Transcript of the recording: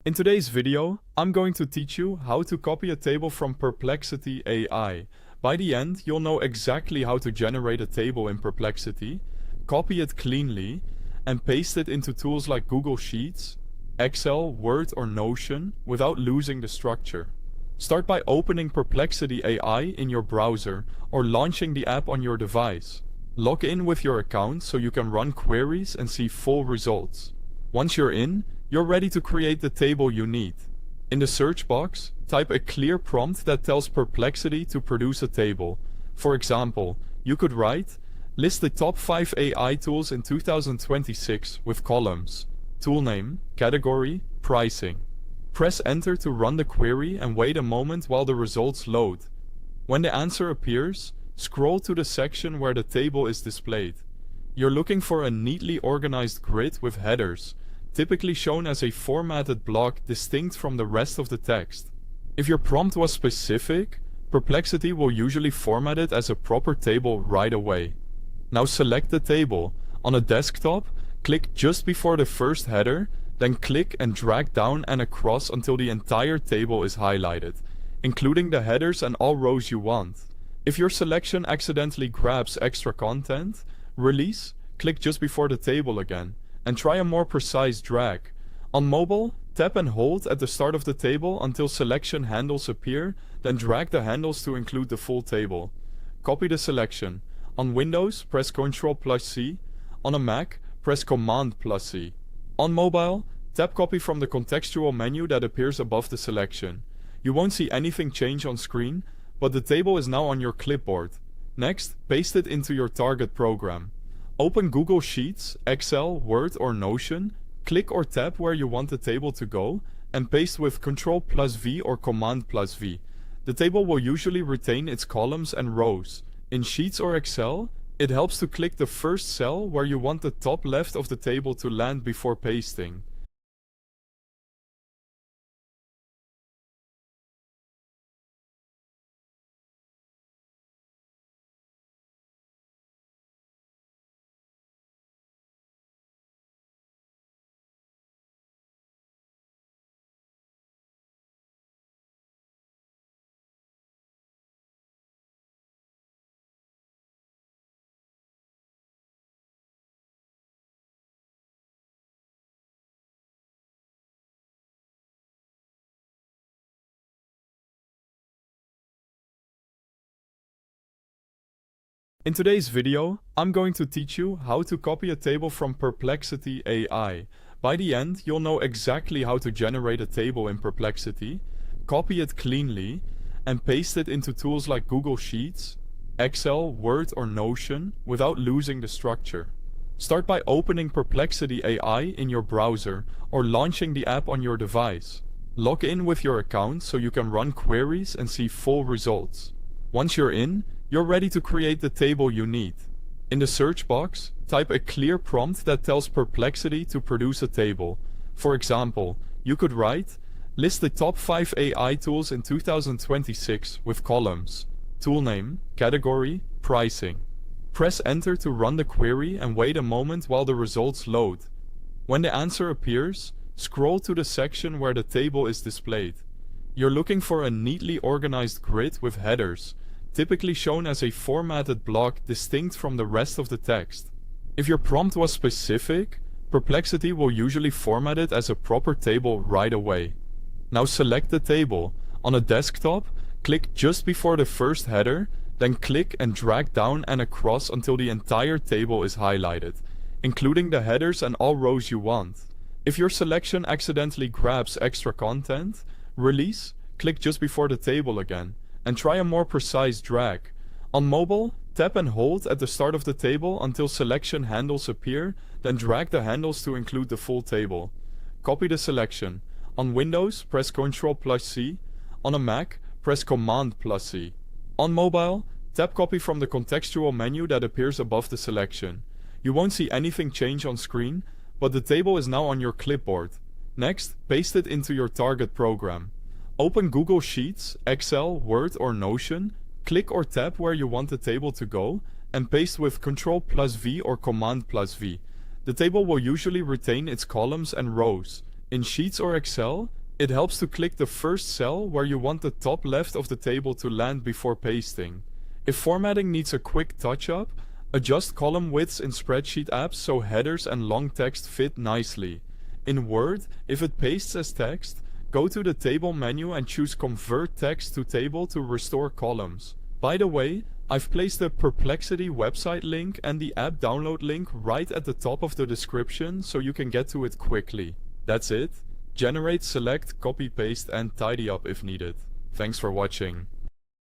In today's video, I'm going to teach you how to copy a table from Perplexity AI. By the end, you'll know exactly how to generate a table in Perplexity, copy it cleanly, and paste it into tools like Google Sheets, Excel, Word, or Notion without losing the structure. Start by opening Perplexity AI in your browser or launching the app on your device. Log in with your account so you can run queries and see full results. Once you're in, you're ready to create the table you need. In the search box, type a clear prompt that tells Perplexity to produce a table. For example, you could write, list the top 5 AI tools in 2026 with columns, tool name, category, pricing. Press enter to run the query and wait a moment while the results load. When the answer appears, scroll to the section where the table is displayed. You're looking for a neatly organized grid with headers, typically shown as a formatted block distinct from the rest of the text. If your prompt was specific, Perplexity will usually format it as a proper table right away. Now select the table. On a desktop, click just before the first header, then click and drag down and across until the entire table is highlighted, including the headers and all rows you want. If your selection accidentally grabs extra content, release, click just before the table again, and try a more precise drag. On mobile, tap and hold at the start of the table until selection handles appear, then drag the handles to include the full table. Copy the selection. On Windows, press Ctrl+C. On a Mac, press Command+C. On mobile, tap copy from the contextual menu that appears above the selection. You won't see anything change on screen, but the table is now on your clipboard. Next, paste it into your target program. Open Google Sheets, Excel, Word, or Notion, click or tap where you want the table to go, and paste with Ctrl+V or Command+V. The table will usually retain its columns and rows. In Sheets or Excel, it helps to click the first cell where you want the top left of the table to land before pasting. In today's video, I'm going to teach you how to copy a table from Perplexity AI. By the end, you'll know exactly how to generate a table in Perplexity, copy it cleanly, and paste it into tools like Google Sheets, Excel, Word, or Notion without losing the structure. Start by opening Perplexity AI in your browser or launching the app on your device. Log in with your account so you can run queries and see full results. Once you're in, you're ready to create the table you need. In the search box, type a clear prompt that tells Perplexity to produce a table. For example, you could write, list the top 5 AI tools in 2026 with columns, tool name, category, pricing. Press enter to run the query and wait a moment while the results load. When the answer appears, scroll to the section where the table is displayed. You're looking for a neatly organized grid with headers, typically shown as a formatted block distinct from the rest of the text. If your prompt was specific, Perplexity will usually format it as a proper table right away. Now select the table. On a desktop, click just before the first header, then click and drag down and across until the entire table is highlighted, including the headers and all rows you want. If your selection accidentally grabs extra content, release, click just before the table again, and try a more precise drag. On mobile, tap and hold at the start of the table until selection handles appear, then drag the handles to include the full table. Copy the selection. On Windows, press Ctrl+C. On a Mac, press Command+C. On mobile, tap copy from the contextual menu that appears above the selection. You won't see anything change on screen, but the table is now on your clipboard. Next, paste it into your target program. Open Google Sheets, Excel, Word, or Notion, click or tap where you want the table to go, and paste with Ctrl+V or Command+V. The table will usually retain its columns and rows. In Sheets or Excel, it helps to click the first cell where you want the top left of the table to land before pasting. If formatting needs a quick touch-up, adjust column widths in spreadsheet apps so headers and long text fit nicely. In Word, if it pastes as text, go to the Table menu and choose Convert Text to Table to restore columns. By the way, I've placed the Perplexity website link and the app download link right at the top of the description so you can get to it quickly. That's it. Generate, select, copy, paste, and tidy up if needed. Thanks for watching.